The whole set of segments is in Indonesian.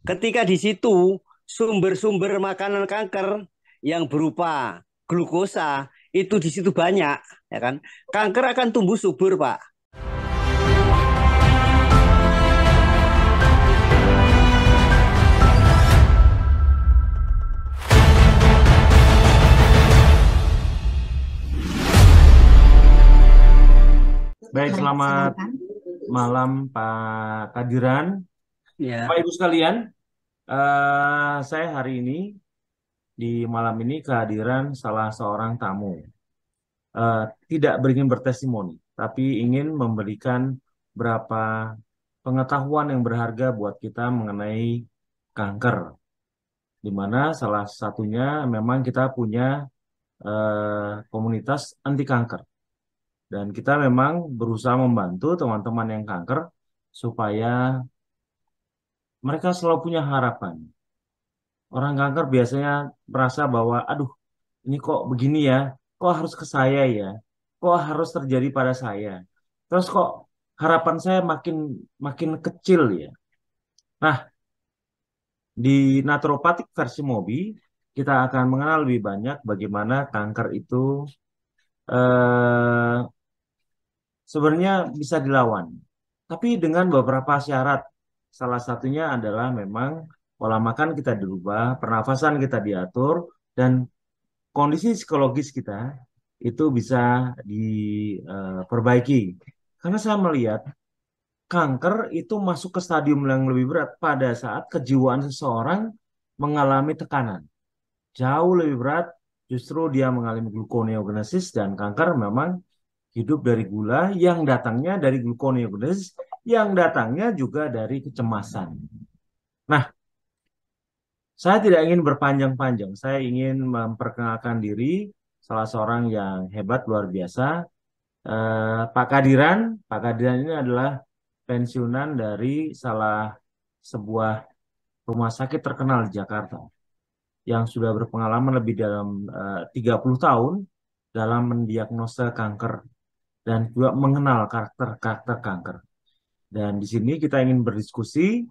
Ketika di situ sumber-sumber makanan kanker yang berupa glukosa itu di situ banyak, ya kan? Kanker akan tumbuh subur, Pak. Baik, Baik, selamat silakan. malam Pak Kadiran. Bapak Ya, Ibu sekalian, saya hari ini di malam ini kehadiran salah seorang tamu. Eh, Tidak beringin bertestimoni, tapi ingin memberikan beberapa pengetahuan yang berharga buat kita mengenai kanker. Di mana salah satunya memang kita punya komunitas anti kanker. Dan kita memang berusaha membantu teman-teman yang kanker supaya mereka selalu punya harapan. Orang kanker biasanya merasa bahwa, aduh, ini kok begini ya, kok harus ke saya ya, kok harus terjadi pada saya. Terus kok harapan saya makin makin kecil ya. Nah, di naturopathic versi Mobi, kita akan mengenal lebih banyak bagaimana kanker itu eh, sebenarnya bisa dilawan. Tapi dengan beberapa syarat. Salah satunya adalah memang pola makan kita dirubah, pernafasan kita diatur, dan kondisi psikologis kita itu bisa diperbaiki. Karena saya melihat kanker itu masuk ke stadium yang lebih berat pada saat kejiwaan seseorang mengalami tekanan. Jauh lebih berat, justru dia mengalami gluconeogenesis dan kanker memang hidup dari gula yang datangnya dari gluconeogenesis yang datangnya juga dari kecemasan. Nah, saya tidak ingin berpanjang-panjang. Saya ingin memperkenalkan diri salah seorang yang hebat luar biasa, Pak Kadiran. Pak Kadiran ini adalah pensiunan dari salah sebuah rumah sakit terkenal di Jakarta yang sudah berpengalaman lebih dalam 30 tahun dalam mendiagnosa kanker dan juga mengenal karakter-karakter kanker. Dan di sini kita ingin berdiskusi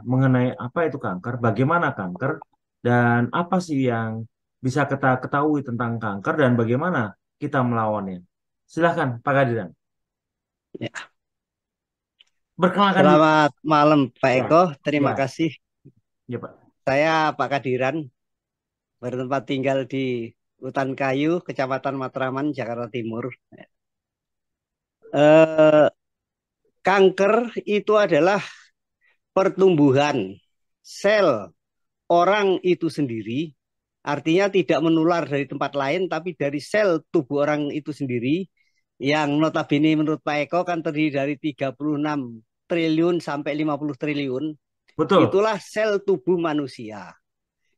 mengenai apa itu kanker, bagaimana kanker, dan apa sih yang bisa kita ketahui tentang kanker dan bagaimana kita melawannya. Silahkan, Pak Kadiran. ya. Perkenalkan diri. Selamat malam, Pak Ya, Eko. Terima ya, kasih. ya, Pak. Saya Pak Kadiran, bertempat tinggal di Hutan Kayu, Kecamatan Matraman, Jakarta Timur. Eh, Kanker itu adalah pertumbuhan sel orang itu sendiri, artinya tidak menular dari tempat lain, tapi dari sel tubuh orang itu sendiri, yang notabene menurut Pak Eko kan terdiri dari 36 triliun sampai 50 triliun, Betul. itulah sel tubuh manusia.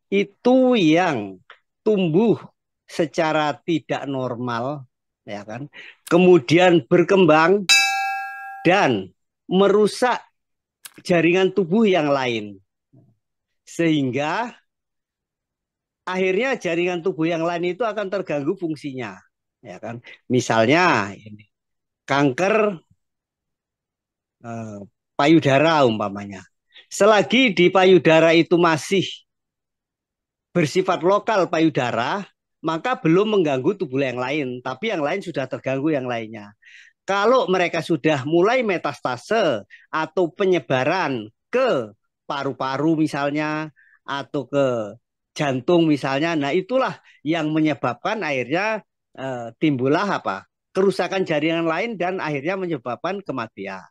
Itu yang tumbuh secara tidak normal, ya kan? Kemudian berkembang dan merusak jaringan tubuh yang lain. Sehingga akhirnya jaringan tubuh yang lain itu akan terganggu fungsinya, ya kan? Misalnya ini kanker eh, payudara umpamanya. Selagi di payudara itu masih bersifat lokal payudara, maka belum mengganggu tubuh yang lain, tapi yang lain sudah terganggu yang lainnya. Kalau mereka sudah mulai metastase atau penyebaran ke paru-paru misalnya atau ke jantung misalnya, nah itulah yang menyebabkan akhirnya timbullah apa? Kerusakan jaringan lain dan akhirnya menyebabkan kematian.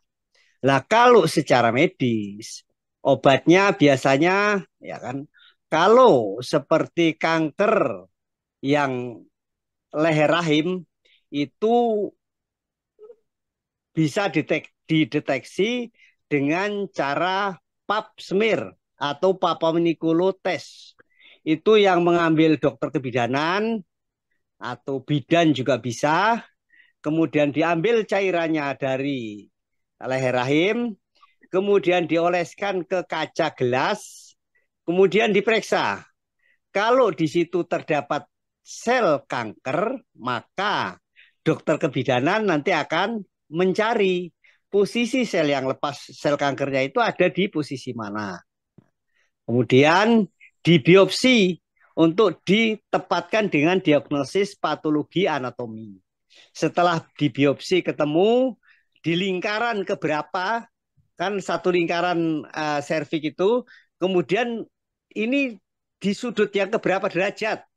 Lah kalau secara medis obatnya biasanya ya kan kalau seperti kanker yang leher rahim itu bisa dideteksi dengan cara pap smear atau papamaniculo test. Itu yang mengambil dokter kebidanan atau bidan juga bisa. Kemudian diambil cairannya dari leher rahim, kemudian dioleskan ke kaca gelas, kemudian diperiksa. Kalau di situ terdapat sel kanker, maka dokter kebidanan nanti akan mencari posisi sel yang lepas sel kankernya itu ada di posisi mana. Kemudian dibiopsi untuk ditempatkan dengan diagnosis patologi anatomi. Setelah dibiopsi ketemu di lingkaran keberapa, kan satu lingkaran serviks itu, kemudian ini di sudut yang keberapa derajat.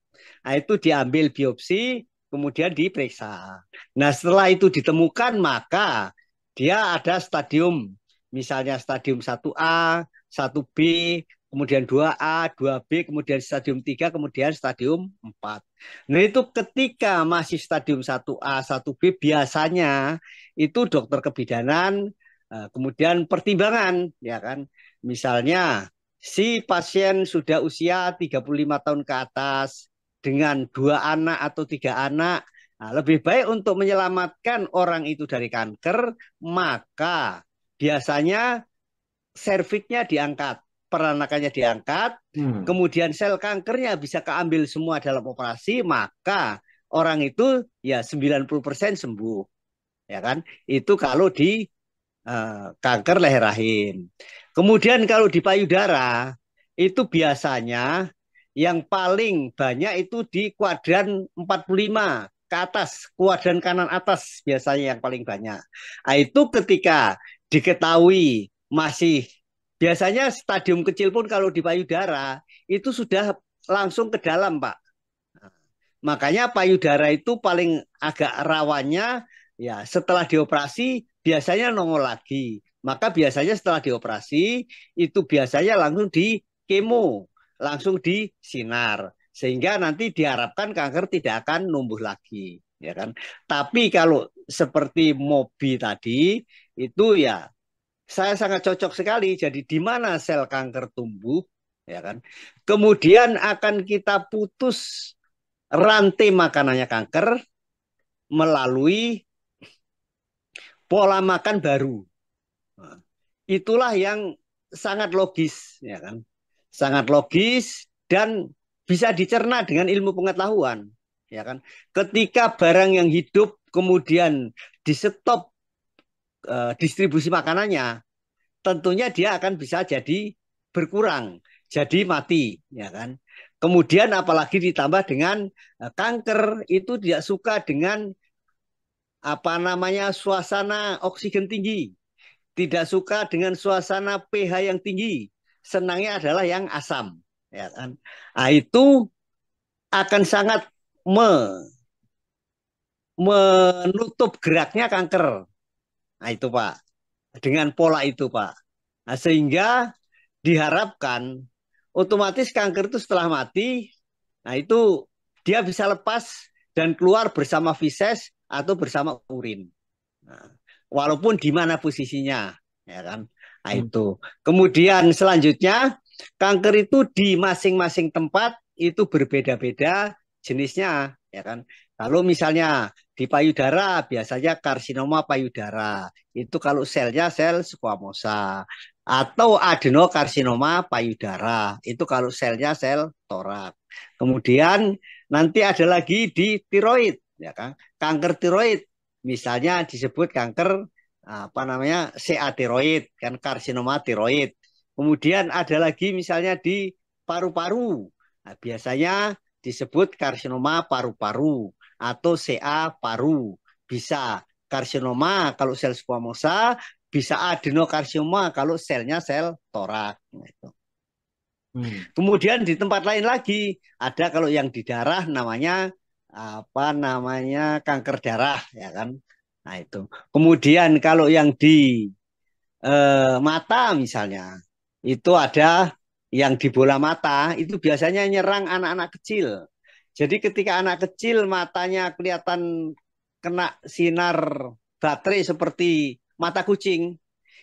Nah, itu diambil biopsi, kemudian diperiksa. Nah, setelah itu ditemukan, maka dia ada stadium, misalnya stadium 1A, 1B, kemudian 2A, 2B, kemudian stadium 3, kemudian stadium 4. Nah, itu ketika masih stadium 1A, 1B, biasanya itu dokter kebidanan, kemudian pertimbangan, ya kan. Misalnya, si pasien sudah usia 35 tahun ke atas, dengan 2 anak atau 3 anak, nah, lebih baik untuk menyelamatkan orang itu dari kanker, maka biasanya serviksnya diangkat, peranakannya diangkat, kemudian sel kankernya bisa keambil semua dalam operasi, maka orang itu ya 90% sembuh. Ya kan? Itu kalau di kanker leher rahim. Kemudian kalau di payudara, itu biasanya yang paling banyak itu di kuadran 45 ke atas, kuadran kanan atas biasanya yang paling banyak. Nah, itu ketika diketahui masih biasanya stadium kecil pun kalau di payudara itu sudah langsung ke dalam, Pak. Makanya payudara itu paling agak rawannya ya setelah dioperasi biasanya nongol lagi. Maka biasanya setelah dioperasi itu biasanya langsung di kemo, langsung di sinar sehingga nanti diharapkan kanker tidak akan numbuh lagi, ya kan. Tapi kalau seperti Mobi tadi itu ya saya sangat cocok sekali. Jadi di mana sel kanker tumbuh, ya kan. Kemudian akan kita putus rantai makanannya kanker melalui pola makan baru. Itulah yang sangat logis, ya kan? Sangat logis dan bisa dicerna dengan ilmu pengetahuan, ya kan? Ketika barang yang hidup kemudian di stop distribusi makanannya, tentunya dia akan bisa jadi berkurang, jadi mati, ya kan? Kemudian apalagi ditambah dengan kanker itu tidak suka dengan apa namanya suasana oksigen tinggi, tidak suka dengan suasana pH yang tinggi, senangnya adalah yang asam, ya kan? Nah, itu akan sangat menutup geraknya kanker. Nah, itu Pak, dengan pola itu Pak. Nah, sehingga diharapkan otomatis kanker itu setelah mati, nah itu dia bisa lepas dan keluar bersama feses atau bersama urin. Nah, walaupun di mana posisinya, ya kan? Nah, itu. Kemudian selanjutnya kanker itu di masing-masing tempat itu berbeda-beda jenisnya, ya kan? Kalau misalnya di payudara biasanya karsinoma payudara. Itu kalau selnya sel squamosa atau adenokarsinoma payudara. Itu kalau selnya sel torak. Kemudian nanti ada lagi di tiroid, ya kan? Kanker tiroid misalnya disebut kanker apa namanya CA tiroid, kan karsinoma tiroid. Kemudian ada lagi misalnya di paru-paru. Nah, biasanya disebut karsinoma paru-paru atau CA paru. Bisa karsinoma kalau sel squamosa, bisa adenokarsinoma kalau selnya sel torak. Gitu. Kemudian di tempat lain lagi ada kalau yang di darah namanya apa namanya kanker darah, ya kan. Nah itu. Kemudian kalau yang di mata misalnya itu ada yang di bola mata itu biasanya nyerang anak-anak kecil. Jadi ketika anak kecil matanya kelihatan kena sinar baterai seperti mata kucing,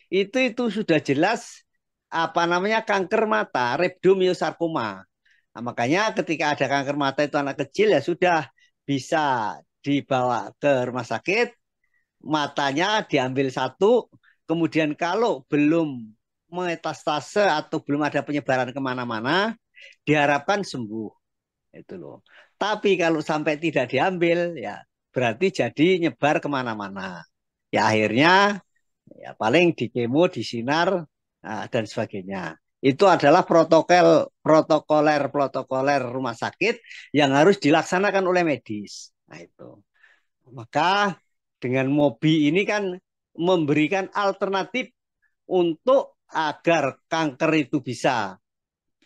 itu sudah jelas apa namanya kanker mata, rhabdomyosarcoma. Nah, makanya ketika ada kanker mata itu anak kecil ya sudah bisa dibawa ke rumah sakit, matanya diambil satu, kemudian kalau belum metastase atau belum ada penyebaran kemana-mana, diharapkan sembuh. Itu loh. Tapi kalau sampai tidak diambil, ya berarti jadi nyebar kemana-mana. Ya akhirnya Ya, paling di kemo, di sinar, dan sebagainya. Itu adalah protokoler rumah sakit yang harus dilaksanakan oleh medis. Nah, itu. Maka dengan Mobi ini kan memberikan alternatif untuk agar kanker itu bisa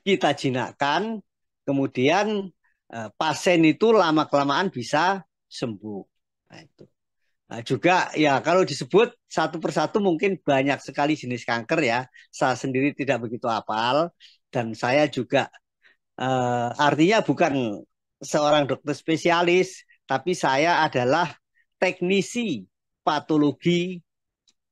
kita jinakkan, kemudian pasien itu lama-kelamaan bisa sembuh. Nah, itu. Nah, juga ya kalau disebut satu persatu mungkin banyak sekali jenis kanker ya. Saya sendiri tidak begitu hafal dan saya juga artinya bukan seorang dokter spesialis, tapi saya adalah teknisi patologi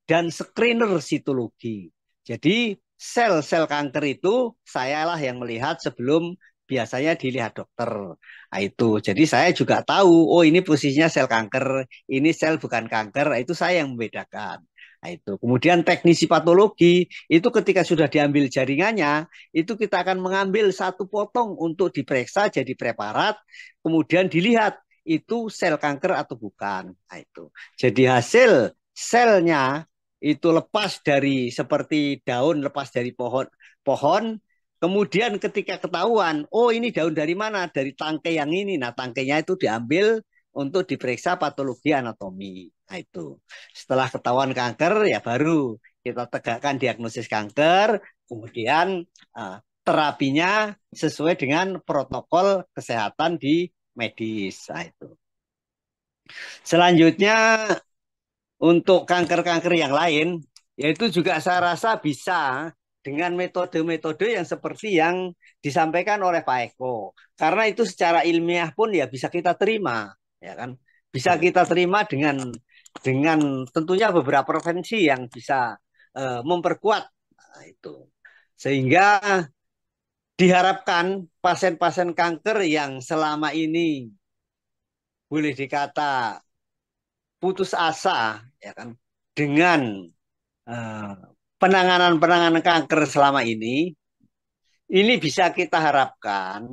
dan screener sitologi. Jadi sel-sel kanker itu sayalah yang melihat sebelum biasanya dilihat dokter. Nah, itu. Jadi saya juga tahu, oh ini posisinya sel kanker, ini sel bukan kanker, itu saya yang membedakan. Nah, itu. Kemudian teknisi patologi itu ketika sudah diambil jaringannya, itu kita akan mengambil satu potong untuk diperiksa jadi preparat, kemudian dilihat itu sel kanker atau bukan. Nah, itu. Jadi hasil selnya itu lepas dari seperti daun lepas dari pohon. Kemudian ketika ketahuan, oh ini daun dari mana? Dari tangkai yang ini. Nah, tangkainya itu diambil untuk diperiksa patologi anatomi. Nah, itu. Setelah ketahuan kanker, ya baru kita tegakkan diagnosis kanker, kemudian terapinya sesuai dengan protokol kesehatan di medis. Nah, itu. Selanjutnya untuk kanker-kanker yang lain, yaitu juga saya rasa bisa dengan metode-metode yang seperti yang disampaikan oleh Pak Eko. Karena itu secara ilmiah pun ya bisa kita terima, ya kan? Bisa kita terima dengan tentunya beberapa prevensi yang bisa memperkuat. Nah, itu. Sehingga diharapkan pasien-pasien kanker yang selama ini boleh dikata putus asa, ya kan, dengan eh, penanganan-penanganan kanker selama ini bisa kita harapkan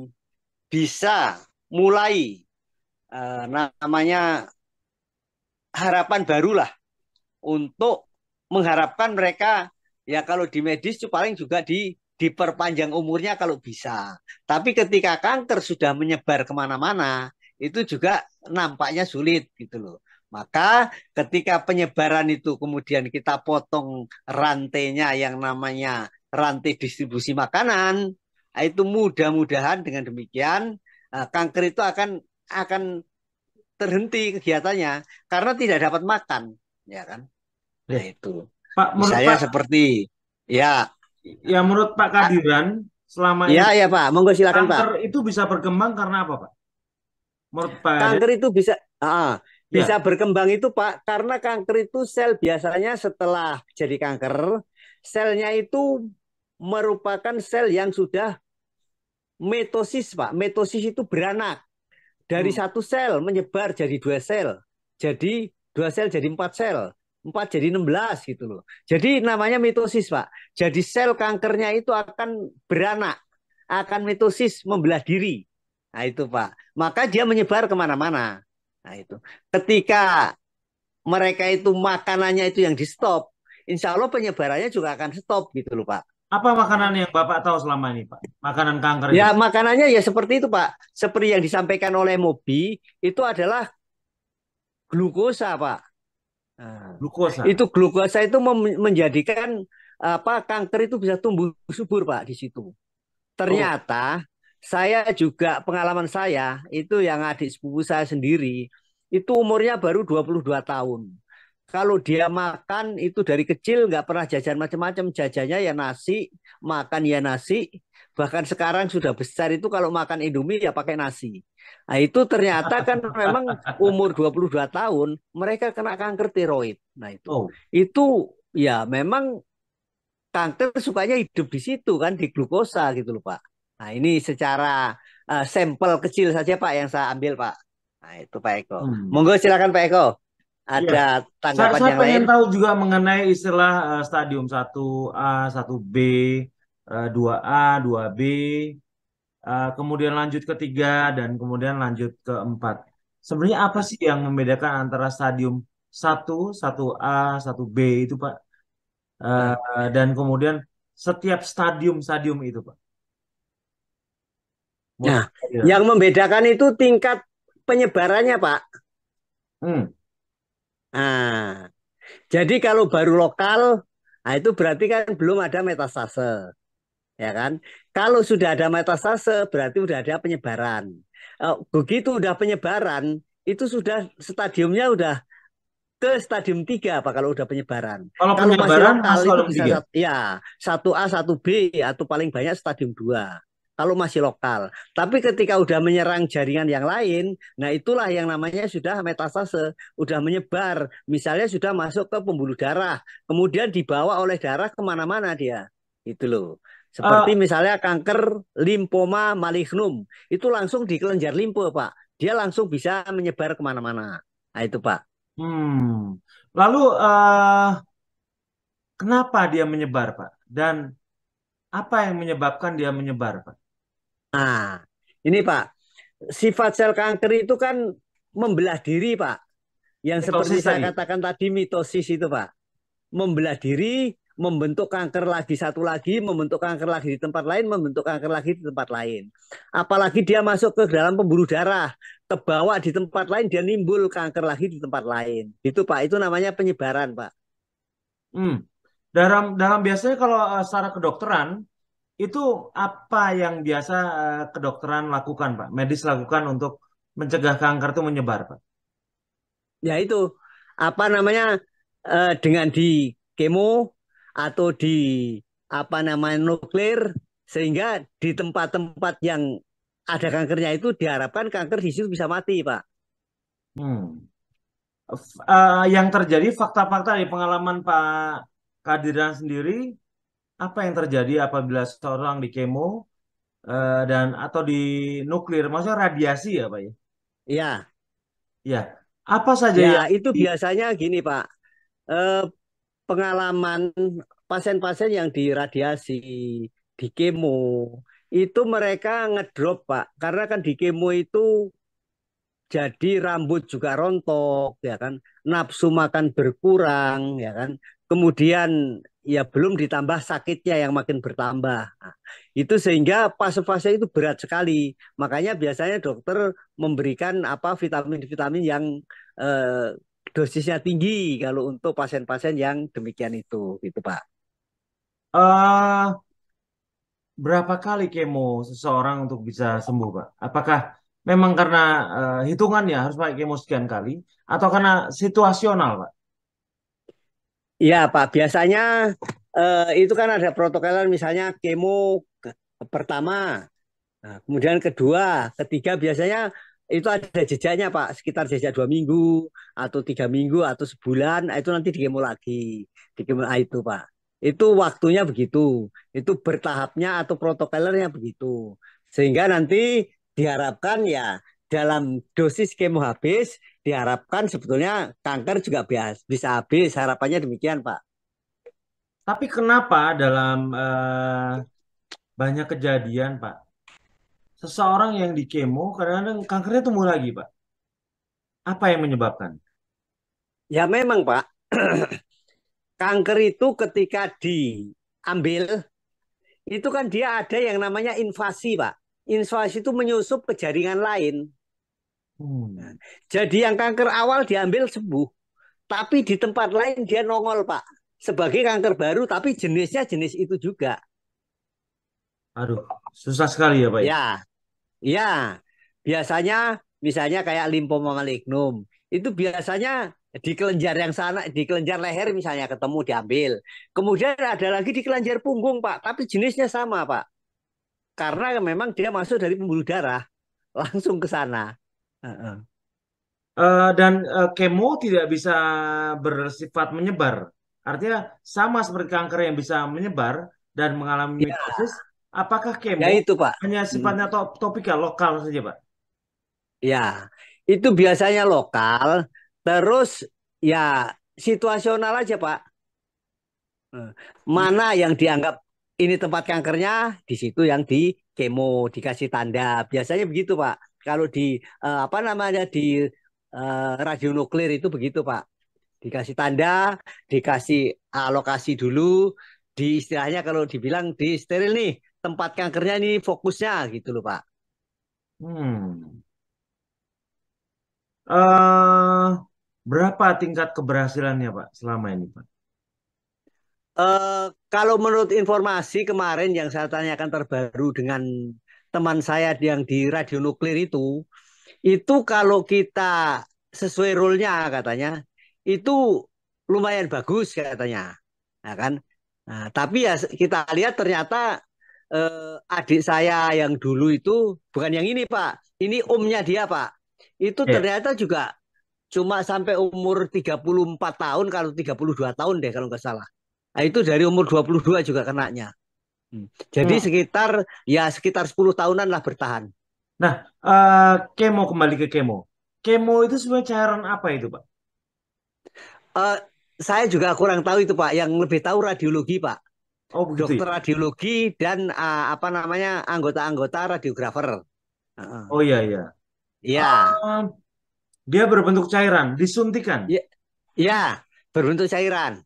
bisa mulai namanya harapan barulah untuk mengharapkan mereka ya kalau di medis itu paling juga diperpanjang umurnya kalau bisa. Tapi ketika kanker sudah menyebar kemana-mana, itu juga nampaknya sulit gitu loh. Maka ketika penyebaran itu kemudian kita potong rantainya yang namanya rantai distribusi makanan, itu mudah-mudahan dengan demikian kanker itu akan terhenti kegiatannya karena tidak dapat makan, ya kan? Nah, Ya. itu. Pak, menurut Misalnya Pak, seperti ya, ya menurut Pak Kadiran, selama ya ini ya Pak, monggo silakan Pak. kanker itu bisa berkembang karena apa, Pak? Menurut Pak Kadiran, Kanker itu bisa ya. berkembang itu Pak karena kanker itu sel biasanya setelah jadi kanker, selnya itu merupakan sel yang sudah metosis Pak. Metosis itu beranak. Dari Hmm. satu sel menyebar jadi dua sel. Jadi dua sel jadi empat sel. Empat jadi 16 gitu loh. Jadi namanya mitosis, Pak. Jadi sel kankernya itu akan beranak. Akan mitosis membelah diri. Nah itu, Pak. Maka dia menyebar kemana-mana. Nah itu. Ketika mereka itu makanannya itu yang di stop, insya Allah penyebarannya juga akan stop gitu loh, Pak. Apa makanan Nah, yang Bapak tahu selama ini, Pak? Makanan kanker itu. ya makanannya ya seperti itu, Pak. Seperti yang disampaikan oleh Mobi, itu adalah glukosa, Pak. Nah, Glukosa. itu glukosa itu menjadikan apa kanker itu bisa tumbuh subur Pak di situ. Oh, Ternyata saya juga pengalaman saya itu yang adik sepupu saya sendiri itu umurnya baru 22 tahun. Kalau dia makan itu dari kecil nggak pernah jajan macam-macam, jajannya ya nasi, makan ya nasi. Bahkan sekarang sudah besar itu kalau makan Indomie ya pakai nasi. Nah itu ternyata kan memang umur 22 tahun mereka kena kanker tiroid. Nah oh, itu ya memang kanker sukanya hidup di situ kan di glukosa gitu loh Pak. Nah ini secara sampel kecil saja Pak yang saya ambil Pak. Nah itu Pak Eko. hmm. Monggo silakan Pak Eko. Iya. Ada tanggapan Saya yang lain? pengen tahu juga mengenai istilah stadium 1A, 1B, 2A, 2B, kemudian lanjut ke 3, dan kemudian lanjut ke 4. Sebenarnya apa sih yang membedakan antara stadium 1, 1A, 1B itu, Pak? Eh, Nah, dan kemudian setiap stadium-stadium itu, Pak. nah, Multi. yang membedakan itu tingkat penyebarannya, Pak. Hmm. Nah, jadi kalau baru lokal, nah itu berarti kan belum ada metastase, ya kan? Kalau sudah ada metastase, berarti sudah ada penyebaran. Begitu udah penyebaran, itu sudah stadiumnya udah ke stadium 3 apa kalau udah penyebaran. Kalau Kalau masih penyebaran lokal masuk itu kolom bisa tiga. ya 1A, 1B atau paling banyak stadium 2. Kalau masih lokal. Tapi ketika udah menyerang jaringan yang lain, nah itulah yang namanya sudah metastase, udah menyebar. Misalnya sudah masuk ke pembuluh darah, kemudian dibawa oleh darah kemana-mana dia. Itu loh. Seperti Eh, misalnya kanker limfoma malignum, itu langsung di kelenjar limfe, Pak. Dia langsung bisa menyebar kemana-mana. Nah itu, Pak. hmm. Lalu kenapa dia menyebar, Pak? Dan apa yang menyebabkan dia menyebar, Pak? Nah, ini Pak, sifat sel kanker itu kan membelah diri, Pak. Yang seperti Mitosis saya tadi. katakan tadi mitosis itu, Pak. Membelah diri, membentuk kanker lagi satu lagi, membentuk kanker lagi di tempat lain, membentuk kanker lagi di tempat lain. Apalagi dia masuk ke dalam pembuluh darah, kebawa di tempat lain, dia nimbul kanker lagi di tempat lain. Itu Pak, itu namanya penyebaran, Pak. Hmm. Dalam biasanya kalau secara kedokteran itu apa yang biasa kedokteran lakukan, Pak? Medis lakukan untuk mencegah kanker itu menyebar, Pak? Ya itu, apa namanya, dengan di kemo atau di apa namanya nuklir, sehingga di tempat-tempat yang ada kankernya itu diharapkan kanker di situ bisa mati, Pak. Hmm. Yang terjadi fakta-fakta di pengalaman Pak Kadiran sendiri, apa yang terjadi apabila seseorang di kemo dan atau di nuklir, maksudnya radiasi ya, Pak ya? Ya, Ya, apa saja ya yang itu biasanya gini, Pak. Eh, Pengalaman pasien-pasien yang diradiasi, di kemo, itu mereka ngedrop, Pak. Karena kan di kemo itu jadi rambut juga rontok, ya kan, nafsu makan berkurang, ya kan, kemudian ya belum ditambah sakitnya yang makin bertambah. Nah, itu sehingga fase-fase itu berat sekali, makanya biasanya dokter memberikan apa vitamin-vitamin yang eh, dosisnya tinggi kalau untuk pasien-pasien yang demikian itu gitu Pak. eh berapa kali kemo seseorang untuk bisa sembuh, Pak? Apakah memang karena hitungannya harus pakai kemo sekian kali, atau karena situasional, Pak? Iya Pak, biasanya itu kan ada protokoler, misalnya kemo pertama. Nah, kemudian kedua, ketiga biasanya itu ada jejaknya Pak, sekitar jejak 2 minggu atau 3 minggu atau sebulan, nah, itu nanti dikemo lagi, dikemo itu Pak. Itu waktunya begitu, itu bertahapnya atau protokolernya begitu, sehingga nanti diharapkan ya dalam dosis kemo habis, diharapkan sebetulnya kanker juga bisa habis, harapannya demikian Pak. Tapi kenapa dalam banyak kejadian, Pak, seseorang yang di kemo kadang-kadang kankernya tumbuh lagi, Pak? Apa yang menyebabkan? Ya memang Pak, kanker itu ketika diambil itu kan dia ada yang namanya invasi, Pak. Invasi itu menyusup ke jaringan lain. Nah, Hmm. jadi yang kanker awal diambil sembuh, tapi di tempat lain dia nongol, Pak. Sebagai kanker baru, tapi jenisnya jenis itu juga. Aduh, susah sekali ya, Pak ya. Ya, ya. Biasanya misalnya kayak limfoma malignum, itu biasanya di kelenjar yang sana, di kelenjar leher misalnya ketemu diambil. Kemudian ada lagi di kelenjar punggung, Pak, tapi jenisnya sama, Pak. Karena memang dia masuk dari pembuluh darah langsung ke sana. Heeh. Dan kemo tidak bisa bersifat menyebar. Artinya sama seperti kanker yang bisa menyebar dan mengalami Ya, mitosis, apakah ya kemo itu Pak. hanya Mm. sifatnya topikal, lokal saja, Pak? Ya, itu biasanya lokal. Terus ya situasional aja Pak. Eh, Hmm. Mana yang dianggap ini tempat kankernya, di situ yang di kemo dikasih tanda. Biasanya begitu Pak. Kalau di apa namanya di radionuklir itu begitu Pak. Dikasih tanda, dikasih alokasi dulu, di istilahnya kalau dibilang di steril nih, tempat kankernya ini fokusnya gitu loh Pak. Hmm. eh Berapa tingkat keberhasilannya, Pak, selama ini, Pak? Kalau menurut informasi kemarin yang saya tanyakan terbaru dengan teman saya yang di radio nuklir itu kalau kita sesuai rule-nya katanya, itu lumayan bagus katanya. Nah, kan? Nah, tapi ya kita lihat ternyata adik saya yang dulu itu bukan yang ini Pak, ini omnya dia Pak. Itu Ya. ternyata juga cuma sampai umur 34 tahun kalau 32 tahun deh kalau nggak salah. Nah, itu dari umur 22 juga kenanya. Jadi Hmm. sekitar 10 tahunan lah bertahan. Nah, kemo, kembali ke kemo. Kemo itu sebenarnya cairan apa itu, Pak? Eh, saya juga kurang tahu itu Pak, yang lebih tahu radiologi Pak. Oh, begitu ya. Dokter radiologi dan apa namanya anggota-anggota radiografer. Heeh. Oh, iya, iya. Ya, Eh, Dia berbentuk cairan, disuntikan. ya, ya, berbentuk cairan.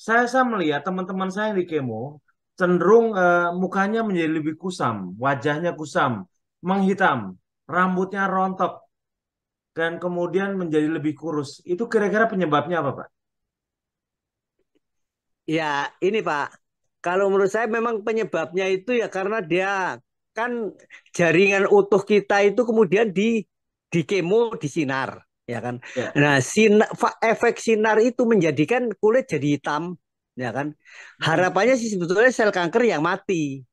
Saya melihat teman-teman saya yang di kemo cenderung mukanya menjadi lebih kusam, wajahnya kusam, menghitam, rambutnya rontok, dan kemudian menjadi lebih kurus. Itu kira-kira penyebabnya apa, Pak? Ya, ini Pak. Kalau menurut saya memang penyebabnya itu ya karena dia kan jaringan utuh kita itu kemudian di kemo di sinar, ya kan. Ya. Nah, efek sinar itu menjadikan kulit jadi hitam, ya kan. Hmm. Harapannya sih sebetulnya sel kanker yang mati.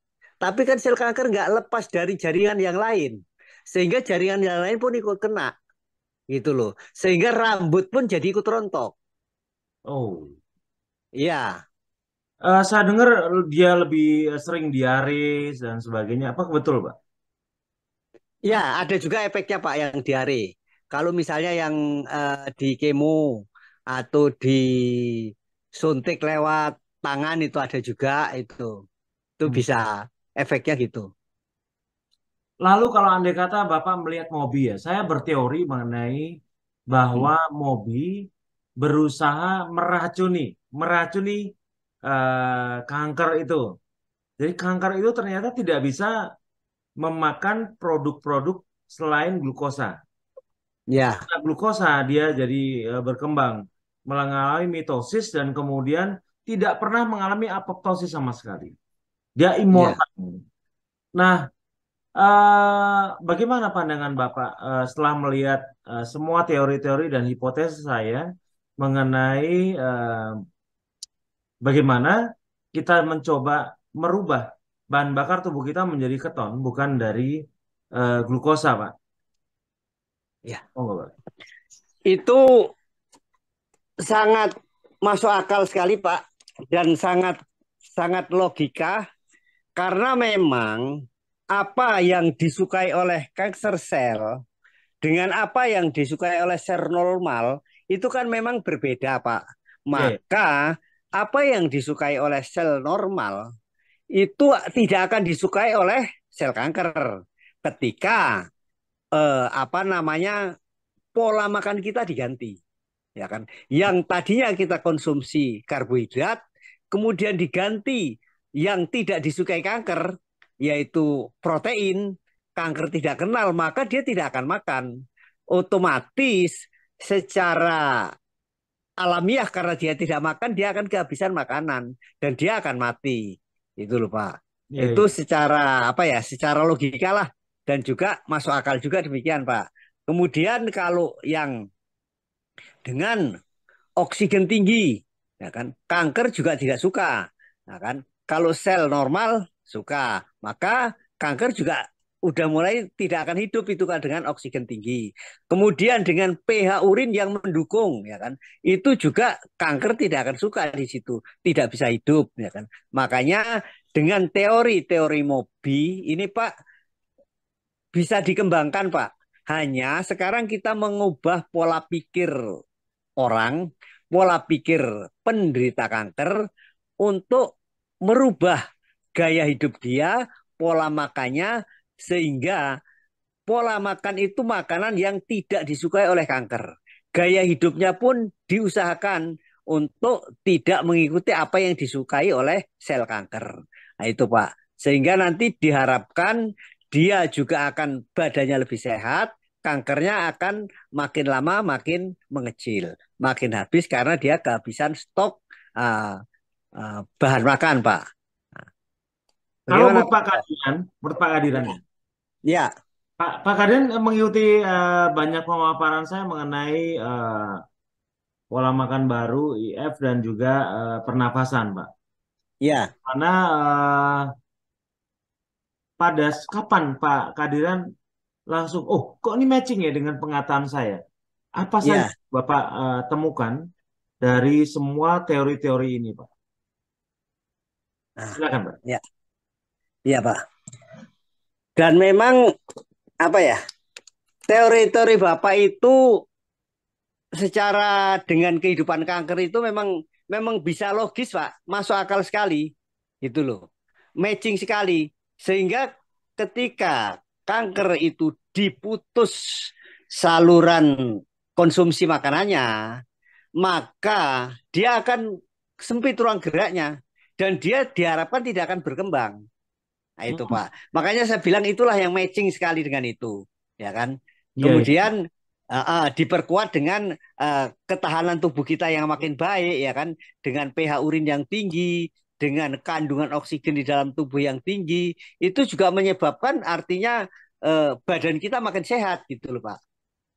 Tapi kan sel kanker nggak lepas dari jaringan yang lain. Sehingga jaringan yang lain pun ikut kena, gitu loh. Sehingga rambut pun jadi ikut rontok. Oh. Iya. Saya dengar dia lebih sering diare dan sebagainya. Apa betul, Pak? Ya, ada juga efeknya Pak yang diare. Kalau misalnya yang di kemo atau disuntik lewat tangan itu ada juga itu Hmm. bisa efeknya gitu. Lalu kalau andai kata Bapak melihat Mobi ya, saya berteori mengenai Hmm. bahwa Mobi berusaha meracuni, meracuni kanker itu. Jadi kanker itu ternyata tidak bisa memakan produk-produk selain glukosa. Ya, Karena glukosa dia jadi berkembang, mengalami mitosis dan kemudian tidak pernah mengalami apoptosis sama sekali. Dia ya. immortal. Nah, bagaimana pandangan Bapak setelah melihat semua teori-teori dan hipotesis saya mengenai bagaimana kita mencoba merubah bahan bakar tubuh kita menjadi keton, bukan dari glukosa, Pak? Ya. Oh, enggak, Pak. Itu sangat masuk akal sekali Pak dan sangat sangat logika karena memang apa yang disukai oleh kanker sel dengan apa yang disukai oleh sel normal itu kan memang berbeda, Pak. Iya, iya. Maka apa yang disukai oleh sel normal itu tidak akan disukai oleh sel kanker ketika apa namanya pola makan kita diganti, ya kan? Yang tadinya kita konsumsi karbohidrat kemudian diganti yang tidak disukai kanker yaitu protein, kanker tidak kenal, maka dia tidak akan makan. Otomatis secara alamiah karena dia tidak makan, dia akan kehabisan makanan dan dia akan mati. Itu loh Pak. Iya, Itu iya. secara apa ya? Secara logika lah dan juga masuk akal juga demikian Pak. Kemudian kalau yang dengan oksigen tinggi, ya kan? Kanker juga tidak suka. Nah, kan? Kalau sel normal suka, maka kanker juga udah mulai tidak akan hidup itu kan dengan oksigen tinggi. Kemudian dengan pH urin yang mendukung, ya kan? Itu juga kanker tidak akan suka di situ, tidak bisa hidup, ya kan? Makanya dengan teori-teori Mobi ini Pak bisa dikembangkan Pak. Hanya sekarang kita mengubah pola pikir orang, pola pikir penderita kanker untuk merubah gaya hidup dia, pola makannya, sehingga pola makan itu makanan yang tidak disukai oleh kanker. gaya hidupnya pun diusahakan untuk tidak mengikuti apa yang disukai oleh sel kanker. Nah, itu Pak. Sehingga nanti diharapkan dia juga akan badannya lebih sehat, kankernya akan makin lama makin mengecil, makin habis karena dia kehabisan stok bahan makan, Pak. Nah, Kalau bagaimana menurut Pak? Menurut Pak Kadiran ya, Ya, Pak Kadiran mengikuti banyak pemaparan saya mengenai pola makan baru, IF dan juga pernafasan, Pak. ya, Karena pada kapan Pak Kadiran langsung, oh kok ini matching ya dengan pengataan saya? Apa saja ya. Bapak temukan dari semua teori-teori ini, Pak? Nah, Silakan, Pak. ya, ya Pak. Dan memang apa ya? Teori-teori Bapak itu secara dengan kehidupan kanker itu memang memang bisa logis, Pak. Masuk akal sekali. Gitu loh. Matching sekali. Sehingga ketika kanker itu diputus saluran konsumsi makanannya, maka dia akan sempit ruang geraknya dan dia diharapkan tidak akan berkembang. Nah, itu Hmm, Pak. Makanya saya bilang itulah yang matching sekali dengan itu, ya kan? iya, iya. Kemudian diperkuat dengan ketahanan tubuh kita yang makin baik, ya kan? Dengan pH urin yang tinggi, dengan kandungan oksigen di dalam tubuh yang tinggi, itu juga menyebabkan artinya badan kita makin sehat gitu loh, Pak.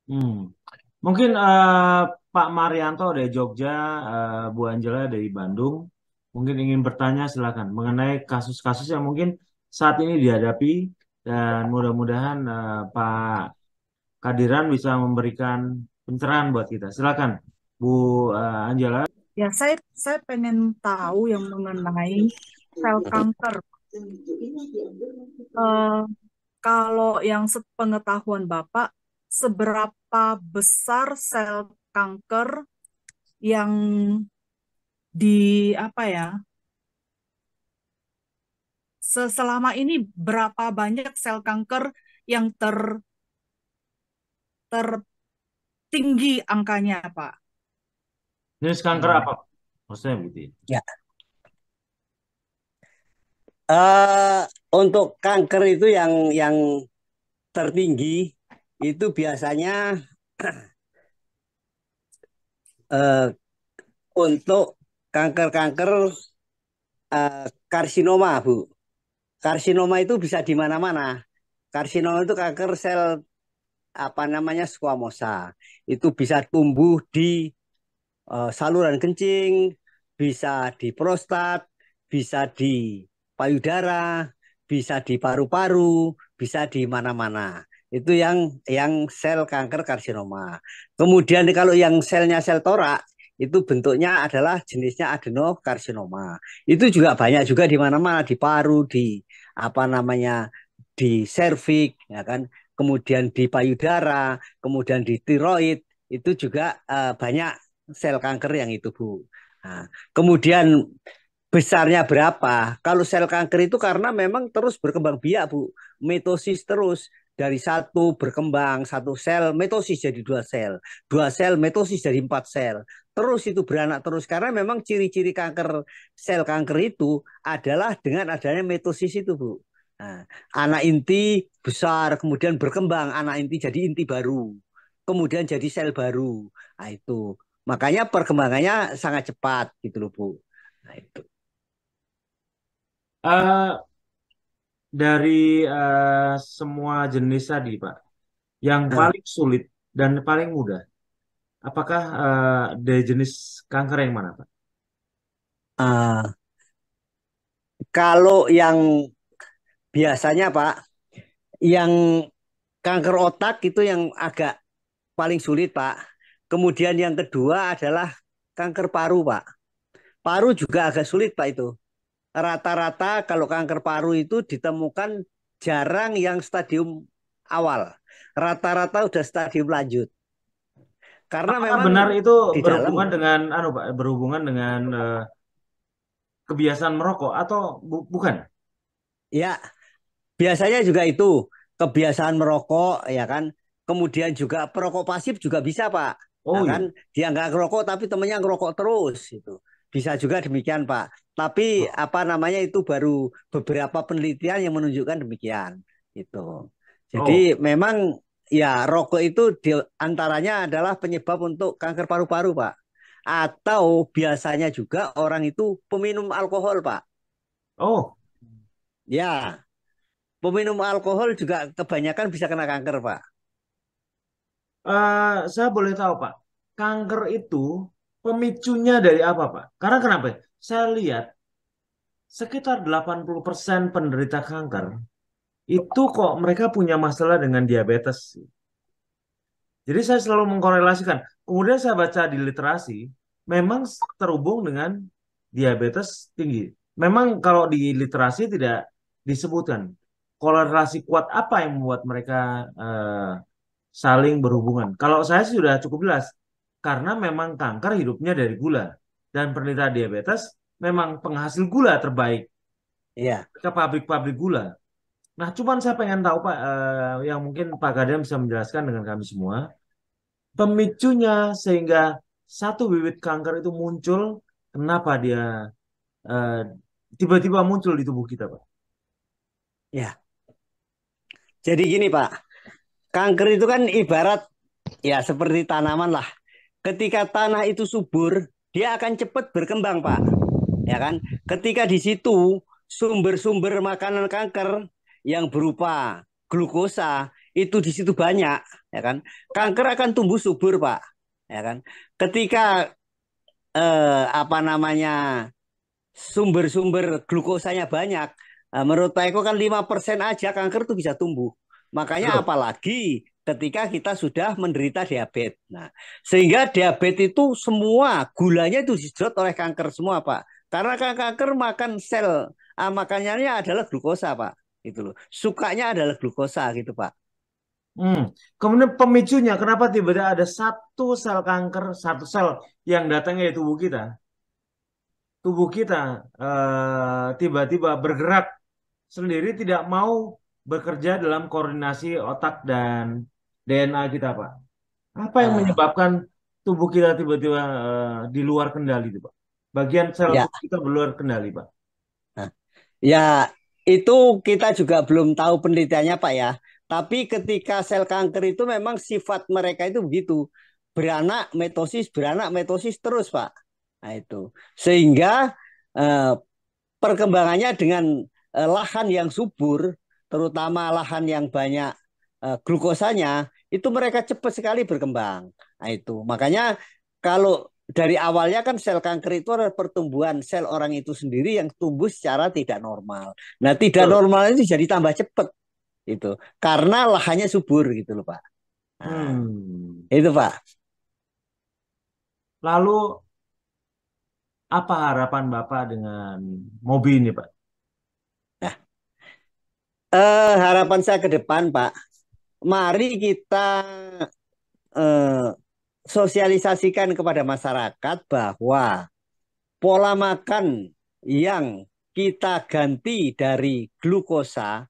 Hmm. Mungkin Pak Marianto dari Jogja, Bu Angela dari Bandung, mungkin ingin bertanya silakan mengenai kasus-kasus yang mungkin saat ini dihadapi dan mudah-mudahan Pak Kadiran bisa memberikan pencerahan buat kita. Silakan, Bu Angela. Ya, saya pengen tahu yang mengenai sel kanker. Eh, Kalau yang sepengetahuan Bapak, seberapa besar sel kanker yang di apa ya? Selama ini berapa banyak sel kanker yang tertinggi angkanya, Pak? Jenis kanker Hmm. apa? Maksudnya begitu ya. Ya. Eh, untuk kanker itu yang tertinggi itu biasanya eh, untuk kanker-kanker karsinoma, Bu. Karsinoma itu bisa di mana-mana. Karsinoma itu kanker sel apa namanya squamosa. Itu bisa tumbuh di saluran kencing, bisa di prostat, bisa di payudara, bisa di paru-paru, bisa di mana-mana. Itu yang sel kanker karsinoma. Kemudian kalau yang selnya sel torak itu bentuknya adalah jenisnya adenokarsinoma. Itu juga banyak juga di mana-mana, di paru, di apa namanya, di serviks, ya kan. Kemudian di payudara, kemudian di tiroid, itu juga banyak sel kanker yang itu, Bu. Nah, kemudian besarnya berapa? Kalau sel kanker itu karena memang terus berkembang biak, Bu. Mitosis terus. Dari satu berkembang, satu sel, mitosis jadi dua sel, mitosis jadi empat sel. Terus itu beranak terus. Karena memang ciri-ciri kanker, sel kanker itu adalah dengan adanya mitosis itu, Bu. Nah, anak inti besar, kemudian berkembang, anak inti jadi inti baru. Kemudian jadi sel baru. Nah, itu. Makanya perkembangannya sangat cepat gitu loh, Bu. Nah, itu. Eh, dari semua jenis tadi, Pak, yang Nah, paling sulit dan paling mudah, apakah dari jenis kanker yang mana, Pak? ah, kalau yang biasanya Pak, yang kanker otak itu yang agak paling sulit Pak. Kemudian yang kedua adalah kanker paru Pak. Paru juga agak sulit Pak itu. Rata-rata kalau kanker paru itu ditemukan jarang yang stadium awal. Rata-rata udah stadium lanjut. Karena Apakah memang benar itu di dalam, berhubungan dengan Pak, berhubungan dengan kebiasaan merokok atau bukan? ya biasanya juga itu kebiasaan merokok, ya kan. Kemudian juga perokok pasif juga bisa Pak. Nah, Oh kan iya. dia nggak ngerokok tapi temennya ngerokok terus itu. Bisa juga demikian, Pak. Tapi Oh. apa namanya itu baru beberapa penelitian yang menunjukkan demikian itu. Jadi Oh. memang ya rokok itu antaranya adalah penyebab untuk kanker paru-paru, Pak. Atau biasanya juga orang itu peminum alkohol, Pak. Oh. Ya, peminum alkohol juga kebanyakan bisa kena kanker, Pak. Saya boleh tahu Pak, kanker itu pemicunya dari apa Pak? Karena kenapa? Saya lihat sekitar 80% penderita kanker itu kok mereka punya masalah dengan diabetes. Jadi saya selalu mengkorelasikan. Kemudian saya baca di literasi, memang terhubung dengan diabetes tinggi. Memang kalau di literasi tidak disebutkan korelasi kuat apa yang membuat mereka saling berhubungan. Kalau saya sih sudah cukup jelas, karena memang kanker hidupnya dari gula. Dan penderita diabetes memang penghasil gula terbaik Iya. ke pabrik-pabrik gula. Nah, cuman saya pengen tahu Pak, yang mungkin Pak Kadem bisa menjelaskan dengan kami semua, pemicunya sehingga satu bibit kanker itu muncul, kenapa dia eh, tiba-tiba muncul di tubuh kita, Pak? Ya. Jadi gini, Pak. Kanker itu kan ibarat ya seperti tanaman lah. Ketika tanah itu subur, dia akan cepat berkembang, Pak. Ya kan? Ketika di situ sumber-sumber makanan kanker yang berupa glukosa itu di situ banyak, ya kan? Kanker akan tumbuh subur, Pak. Ya kan? Ketika apa namanya sumber-sumber glukosanya banyak, menurut Pak Eko kan 5% aja kanker itu bisa tumbuh. Makanya Betul. apalagi ketika kita sudah menderita diabetes. Nah, sehingga diabetes itu semua gulanya itu disedot oleh kanker semua, Pak. Karena kanker makan sel, makanannya adalah glukosa, Pak. Itu loh. Sukanya adalah glukosa gitu, Pak. Hmm. Kemudian pemicunya, kenapa tiba-tiba ada satu sel kanker, satu sel yang datangnya di tubuh kita tiba-tiba bergerak sendiri, tidak mau bekerja dalam koordinasi otak dan DNA kita, Pak. Apa yang Ah, menyebabkan tubuh kita tiba-tiba di luar kendali itu, Pak? Bagian sel ya, tubuh kita berluar kendali, Pak. nah, ya itu kita juga belum tahu penelitiannya, Pak ya. Tapi ketika sel kanker itu memang sifat mereka itu begitu. Beranak metosis terus, Pak. Nah, itu. Sehingga eh, perkembangannya dengan lahan yang subur, terutama lahan yang banyak glukosanya, itu mereka cepat sekali berkembang. Nah, itu. Makanya kalau dari awalnya kan sel kanker itu adalah pertumbuhan sel orang itu sendiri yang tumbuh secara tidak normal. Nah, tidak Betul. normal itu jadi tambah cepat itu karena lahannya subur gitu loh, Pak. Nah, Hmm. itu Pak. Lalu apa harapan Bapak dengan mobil ini, Pak? Nah, harapan saya ke depan, Pak, mari kita eh, sosialisasikan kepada masyarakat bahwa pola makan yang kita ganti dari glukosa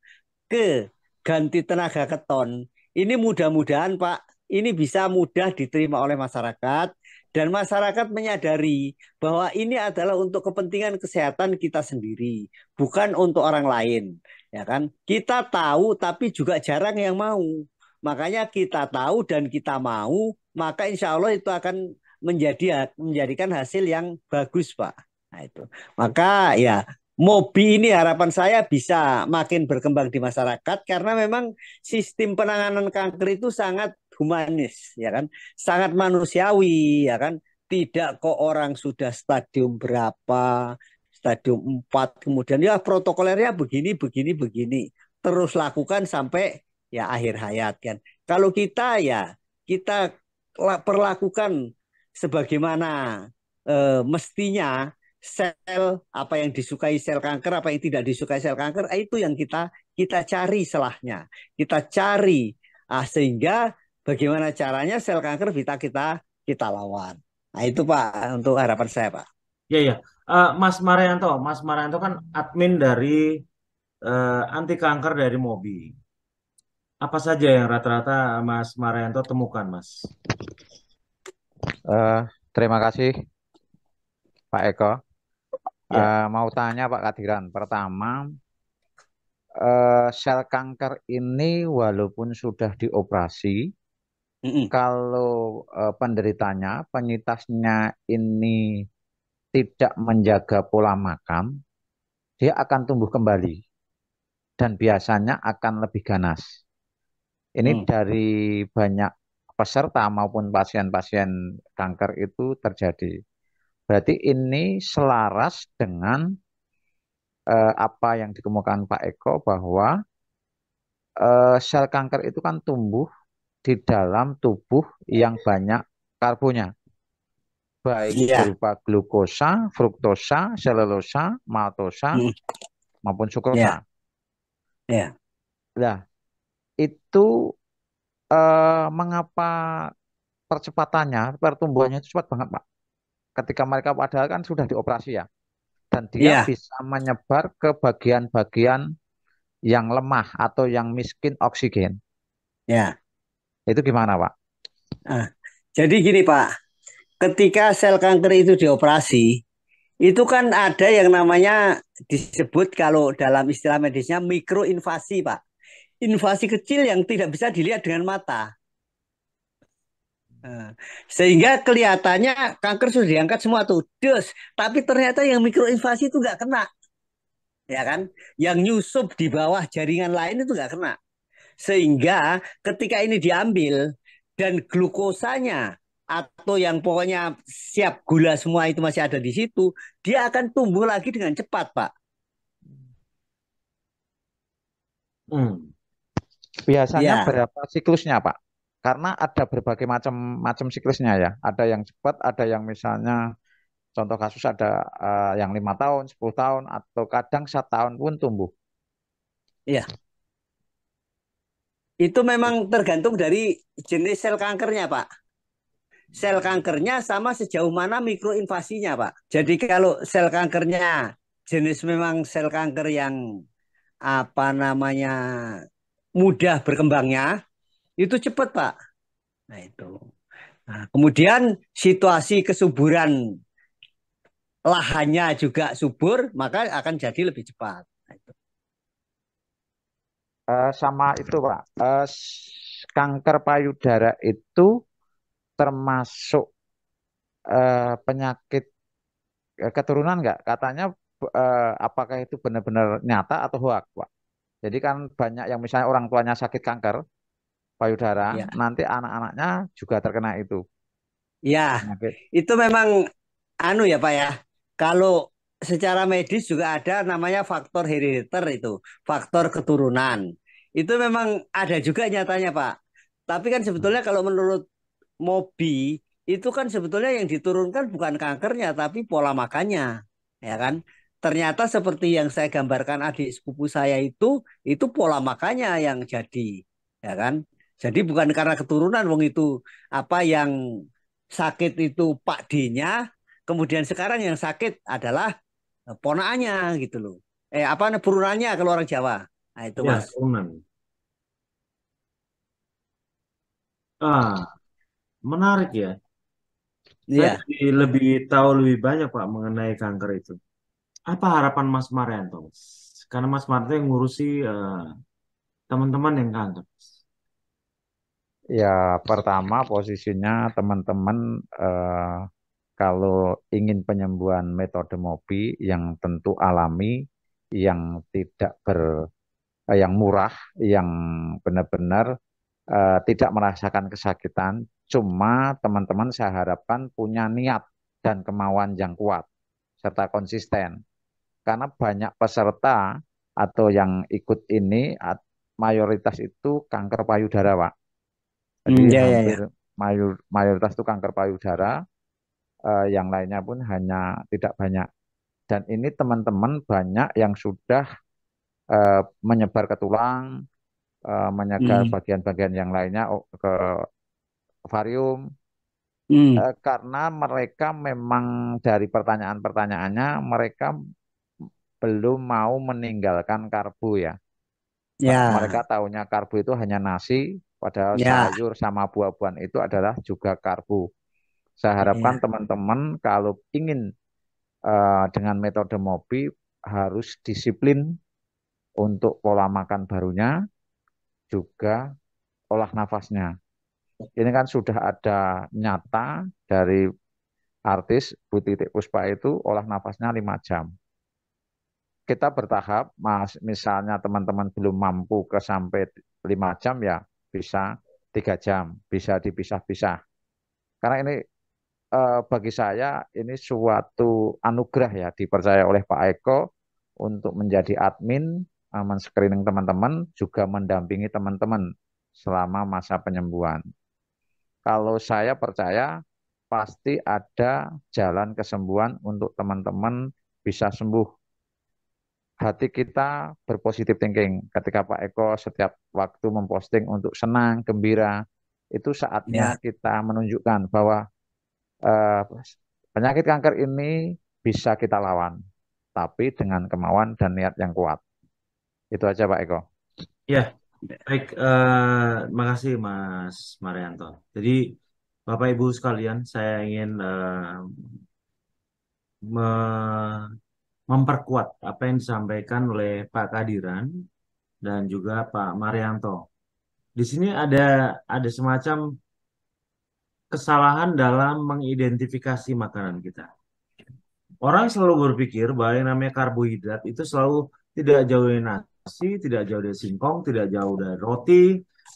ke ganti tenaga keton, ini mudah-mudahan Pak, ini bisa mudah diterima oleh masyarakat dan masyarakat menyadari bahwa ini adalah untuk kepentingan kesehatan kita sendiri, bukan untuk orang lain, ya kan? Kita tahu tapi juga jarang yang mau. Makanya kita tahu dan kita mau, maka insya Allah itu akan menjadikan hasil yang bagus, Pak. Nah, itu. Maka ya Mobi ini harapan saya bisa makin berkembang di masyarakat karena memang sistem penanganan kanker itu sangat humanis, ya kan, sangat manusiawi, ya kan. Tidak kok orang sudah stadium berapa, stadium 4, kemudian ya protokolernya begini, begini, begini, terus lakukan sampai ya akhir hayat kan. Kalau kita ya kita perlakukan sebagaimana mestinya sel apa yang disukai sel kanker, apa yang tidak disukai sel kanker, itu yang kita kita cari celahnya, kita cari sehingga bagaimana caranya sel kanker bisa kita kita lawan. Nah itu Pak untuk harapan saya Pak. Ya, ya. Mas Marianto kan admin dari anti kanker dari Mobi. Apa saja yang rata-rata Mas Marianto temukan, Mas? Eh, Terima kasih Pak Eko. Ya. Mau tanya Pak Kadiran. Pertama, sel kanker ini walaupun sudah dioperasi, Mm-mm. kalau penderitanya, penyintasnya ini tidak menjaga pola makan, dia akan tumbuh kembali dan biasanya akan lebih ganas. Ini Mm. dari banyak peserta maupun pasien-pasien kanker itu terjadi. Berarti ini selaras dengan apa yang dikemukakan Pak Eko bahwa sel kanker itu kan tumbuh di dalam tubuh yang banyak karbonya, baik Iya. berupa glukosa, fruktosa, selulosa, maltosa Mm. maupun sukrosa. Ya. Ya. Nah, itu mengapa percepatannya, pertumbuhannya itu cepat banget, Pak? Ketika mereka padahal kan sudah dioperasi ya, dan dia Ya. bisa menyebar ke bagian-bagian yang lemah atau yang miskin oksigen. Ya. Itu gimana, Pak? Ah. Jadi gini Pak, ketika sel kanker itu dioperasi, itu kan ada yang namanya disebut kalau dalam istilah medisnya mikroinvasi, Pak. Invasi kecil yang tidak bisa dilihat dengan mata. Nah, sehingga kelihatannya kanker sudah diangkat semua tuh, dus. Tapi ternyata yang mikroinvasi itu nggak kena, ya kan? Yang nyusup di bawah jaringan lain itu nggak kena. Sehingga ketika ini diambil dan glukosanya atau yang pokoknya siap gula semua itu masih ada di situ, dia akan tumbuh lagi dengan cepat, Pak. Hmm. Biasanya Ya, berapa siklusnya, Pak? Karena ada berbagai macam macam siklusnya ya. Ada yang cepat, ada yang misalnya contoh kasus ada yang 5 tahun, 10 tahun, atau kadang 1 tahun pun tumbuh. ya. Itu memang tergantung dari jenis sel kankernya, Pak. Sel kankernya sama sejauh mana mikroinvasinya, Pak. Jadi kalau sel kankernya jenis memang sel kanker yang apa namanya mudah berkembangnya, itu cepat, Pak. Nah, itu. Nah, kemudian situasi kesuburan lahannya juga subur, maka akan jadi lebih cepat. Nah, itu. Sama itu, Pak. Kanker payudara itu termasuk penyakit keturunan nggak? Katanya apakah itu benar-benar nyata atau hoak, Pak? Jadi kan banyak yang misalnya orang tuanya sakit kanker payudara, Ya, nanti anak-anaknya juga terkena itu ya, penyakit. itu memang anu ya Pak ya. Kalau secara medis juga ada namanya faktor herediter itu, faktor keturunan. Itu memang ada juga nyatanya Pak. Tapi kan sebetulnya kalau menurut Mobi itu kan sebetulnya yang diturunkan bukan kankernya tapi pola makannya, ya kan? Ternyata seperti yang saya gambarkan adik sepupu saya itu pola makannya yang jadi, ya kan? Jadi bukan karena keturunan, wong itu apa yang sakit itu Pak D-nya, kemudian sekarang yang sakit adalah ponaannya gitu loh. Apa turunannya kalau orang Jawa. Nah itu Ya, Mas. turunan. Ah, menarik ya. Saya Iya. jadi lebih tahu lebih banyak Pak mengenai kanker itu. Apa harapan Mas Marianto? Karena Mas Marianto yang ngurusi teman-teman yang kanker. Ya, pertama posisinya teman-teman kalau ingin penyembuhan metode MOPI yang tentu alami, yang tidak yang murah, yang benar-benar tidak merasakan kesakitan, cuma teman-teman saya harapkan punya niat dan kemauan yang kuat serta konsisten. Karena banyak peserta atau yang ikut ini mayoritas itu kanker payudara, Pak. Jadi Ya, ya, hampir ya. mayoritas itu kanker payudara, yang lainnya pun hanya tidak banyak. Dan ini teman-teman banyak yang sudah menyebar ke tulang, menyebar Hmm. bagian-bagian yang lainnya ke ovarium, Hmm. karena mereka memang dari pertanyaan-pertanyaannya mereka belum mau meninggalkan karbo ya. Mereka Ya, tahunya karbo itu hanya nasi, padahal ya. sayur sama buah-buahan itu adalah juga karbo. Saya harapkan Iya. teman-teman kalau ingin dengan metode MOPI harus disiplin untuk pola makan barunya, juga olah nafasnya. Ini kan sudah ada nyata dari artis Bu Titik Puspa itu olah nafasnya 5 jam. Kita bertahap, Mas, misalnya teman-teman belum mampu ke sampai 5 jam ya bisa 3 jam, bisa dipisah-pisah. Karena ini bagi saya ini suatu anugerah ya dipercaya oleh Pak Eko untuk menjadi admin, men-screening teman-teman, juga mendampingi teman-teman selama masa penyembuhan. Kalau saya percaya pasti ada jalan kesembuhan untuk teman-teman bisa sembuh. Hati kita berpositif thinking. Ketika Pak Eko setiap waktu memposting untuk senang, gembira, itu saatnya Ya, kita menunjukkan bahwa eh, penyakit kanker ini bisa kita lawan, tapi dengan kemauan dan niat yang kuat. Itu aja Pak Eko. Ya, baik. Makasih Mas Marianto. Jadi Bapak Ibu sekalian, saya ingin memperkuat apa yang disampaikan oleh Pak Kadiran dan juga Pak Marianto. Di sini ada semacam kesalahan dalam mengidentifikasi makanan kita. Orang selalu berpikir bahwa yang namanya karbohidrat itu selalu tidak jauh dari nasi, tidak jauh dari singkong, tidak jauh dari roti,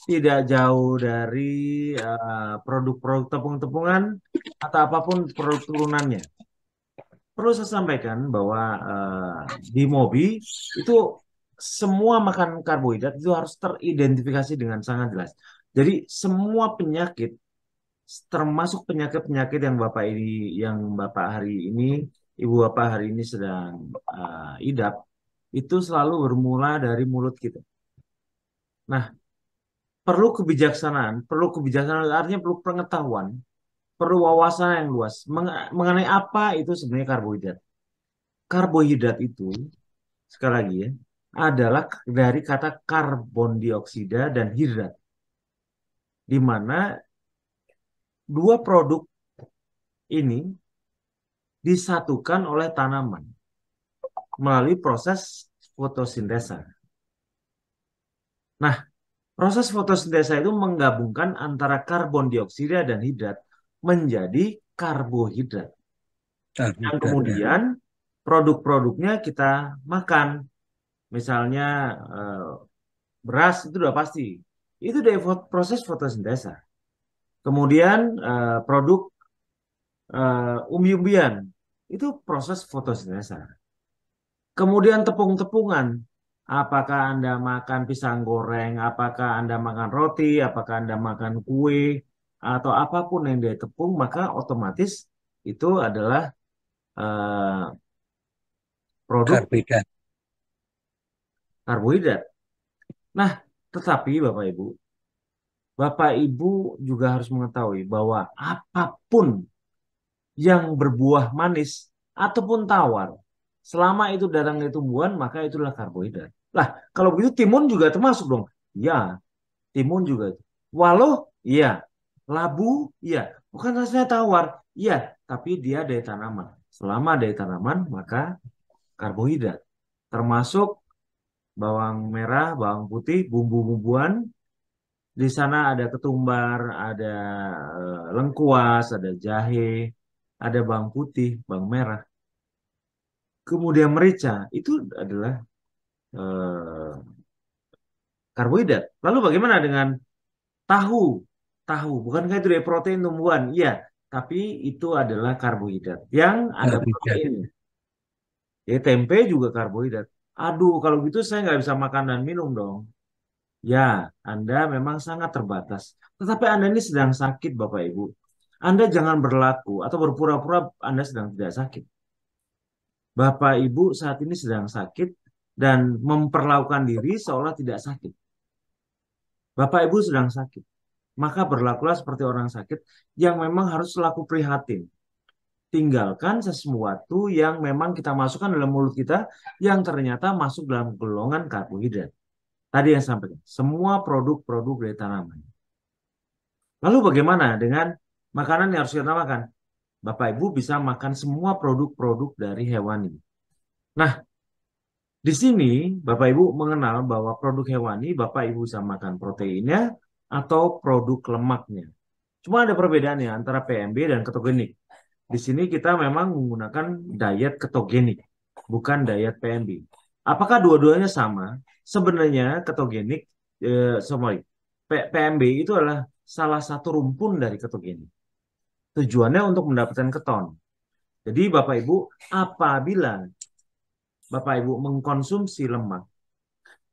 tidak jauh dari produk-produk tepung-tepungan atau apapun produk turunannya. Perlu saya sampaikan bahwa di MOBI itu semua makanan karbohidrat itu harus teridentifikasi dengan sangat jelas. Jadi semua penyakit, termasuk penyakit-penyakit yang Bapak hari ini, Ibu Bapak hari ini sedang idap, itu selalu bermula dari mulut kita. Nah, perlu kebijaksanaan artinya perlu pengetahuan, perlu wawasan yang luas mengenai apa itu sebenarnya karbohidrat. Karbohidrat itu, sekali lagi ya, adalah dari kata karbon dioksida dan hidrat, di mana dua produk ini disatukan oleh tanaman melalui proses fotosintesa. Nah, proses fotosintesa itu menggabungkan antara karbon dioksida dan hidrat menjadi karbohidrat. Yang karbohidrat ya. kemudian produk-produknya kita makan. Misalnya beras itu udah pasti. Itu dari proses fotosintesa. Kemudian produk umbi-umbian itu proses fotosintesa. Kemudian tepung-tepungan. Apakah Anda makan pisang goreng, apakah Anda makan roti, apakah Anda makan kue, atau apapun yang dari tepung, maka otomatis itu adalah eh, produk Karbohidrat. karbohidrat. Nah, tetapi Bapak Ibu juga harus mengetahui bahwa apapun yang berbuah manis ataupun tawar, selama itu datang dari tumbuhan, maka itulah karbohidrat. Lah, kalau begitu timun juga termasuk dong. Ya, timun juga. Walau, iya. Labu, iya. Bukan rasanya tawar, iya. Tapi dia dari tanaman. Selama dari tanaman, maka karbohidrat. Termasuk bawang merah, bawang putih, bumbu-bumbuan. Di sana ada ketumbar, ada lengkuas, ada jahe, ada bawang putih, bawang merah. Kemudian merica, itu adalah eh, karbohidrat. Lalu bagaimana dengan tahu? Tahu, bukankah itu dari protein tumbuhan? Iya, tapi itu adalah karbohidrat yang ada Karbohidrat. proteinnya. Ya, tempe juga karbohidrat. Aduh, kalau gitu saya nggak bisa makan dan minum dong. Ya, Anda memang sangat terbatas. Tetapi Anda ini sedang sakit, Bapak Ibu. Anda jangan berlaku atau berpura-pura Anda sedang tidak sakit. Bapak Ibu saat ini sedang sakit dan memperlakukan diri seolah tidak sakit. Bapak Ibu sedang sakit. Maka berlakulah seperti orang sakit yang memang harus selaku prihatin. Tinggalkan sesuatu yang memang kita masukkan dalam mulut kita yang ternyata masuk dalam golongan karbohidrat. Tadi yang sampaikan, semua produk-produk dari tanaman. Lalu bagaimana dengan makanan yang harus kita makan? Bapak Ibu bisa makan semua produk-produk dari hewani. Nah, di sini Bapak Ibu mengenal bahwa produk hewani Bapak Ibu bisa makan proteinnya atau produk lemaknya. Cuma ada perbedaannya antara PMB dan ketogenik. Di sini kita memang menggunakan diet ketogenik, bukan diet PMB. Apakah dua-duanya sama? Sebenarnya ketogenik, PMB itu adalah salah satu rumpun dari ketogenik. Tujuannya untuk mendapatkan keton. Jadi Bapak Ibu, apabila Bapak Ibu mengkonsumsi lemak,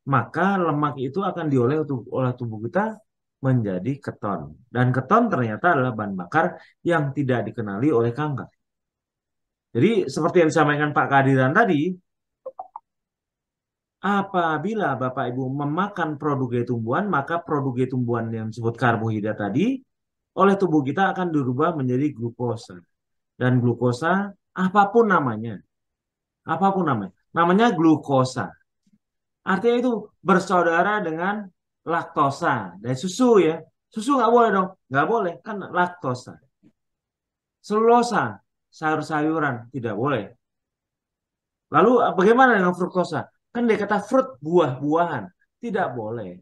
maka lemak itu akan diolah oleh tubuh kita menjadi keton. Dan keton ternyata adalah bahan bakar yang tidak dikenali oleh kanker. Jadi seperti yang disampaikan Pak Kadiran tadi, apabila Bapak Ibu memakan produk tumbuhan, maka produk tumbuhan yang disebut karbohidrat tadi oleh tubuh kita akan dirubah menjadi glukosa. Dan glukosa apapun namanya, namanya glukosa. Artinya itu bersaudara dengan laktosa dari susu ya. Susu nggak boleh dong, nggak boleh kan laktosa. Selulosa, sayur-sayuran tidak boleh. Lalu bagaimana dengan fruktosa? Kan dia kata fruit, buah-buahan, tidak boleh.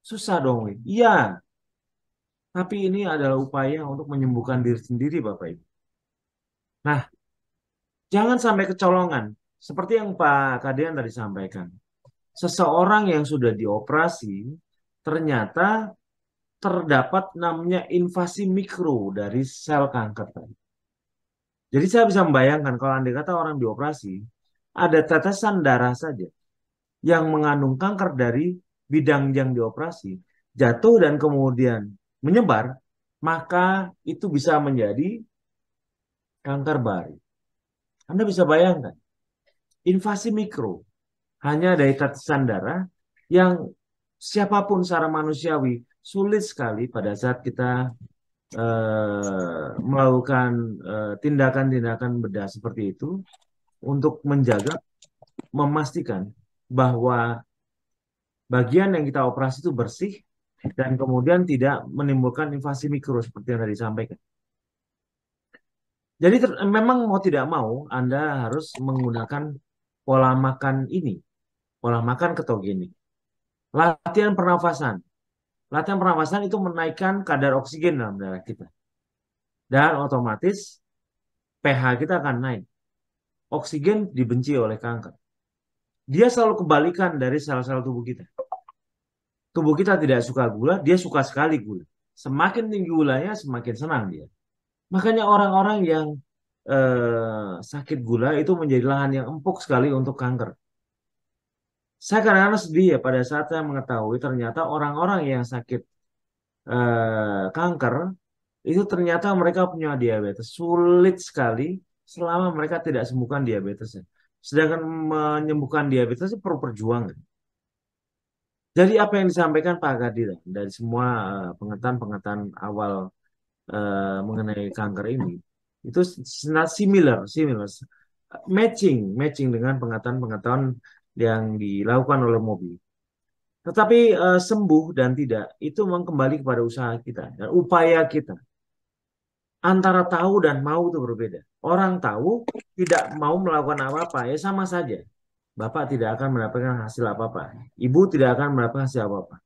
Susah dong, Wi. Iya, tapi ini adalah upaya untuk menyembuhkan diri sendiri, Bapak Ibu. Nah, jangan sampai kecolongan. Seperti yang Pak Kadian tadi sampaikan. Seseorang yang sudah dioperasi, ternyata terdapat namanya invasi mikro dari sel kanker tadi. Jadi saya bisa membayangkan kalau andai kata orang dioperasi, ada tetesan darah saja yang mengandung kanker dari bidang yang dioperasi, jatuh dan kemudian menyebar, maka itu bisa menjadi kanker baru. Anda bisa bayangkan, invasi mikro hanya dari tetesan darah yang siapapun secara manusiawi sulit sekali pada saat kita melakukan tindakan-tindakan bedah seperti itu untuk menjaga, memastikan bahwa bagian yang kita operasi itu bersih dan kemudian tidak menimbulkan invasi mikro seperti yang tadi disampaikan. Jadi memang mau tidak mau Anda harus menggunakan pola makan ini, pola makan ketogenik. Latihan pernafasan. Latihan pernafasan itu menaikkan kadar oksigen dalam darah kita. Dan otomatis pH kita akan naik. Oksigen dibenci oleh kanker. Dia selalu kebalikan dari sel-sel tubuh kita. Tubuh kita tidak suka gula, dia suka sekali gula. Semakin tinggi gulanya, semakin senang dia. Makanya orang-orang yang sakit gula itu menjadi lahan yang empuk sekali untuk kanker. Saya kadang-kadang sedih ya pada saat saya mengetahui ternyata orang-orang yang sakit kanker itu ternyata mereka punya diabetes. Sulit sekali selama mereka tidak sembuhkan diabetesnya. Sedangkan menyembuhkan diabetes itu perlu perjuangan. Jadi apa yang disampaikan Pak Kadir dari semua pengetahuan awal mengenai kanker ini itu similar, matching dengan pengetahuan yang dilakukan oleh Mobi. Tetapi sembuh dan tidak itu memang kembali kepada usaha kita dan upaya kita. Antara tahu dan mau itu berbeda. Orang tahu tidak mau melakukan apa-apa ya sama saja. Bapak tidak akan mendapatkan hasil apa-apa. Ibu tidak akan mendapatkan hasil apa-apa.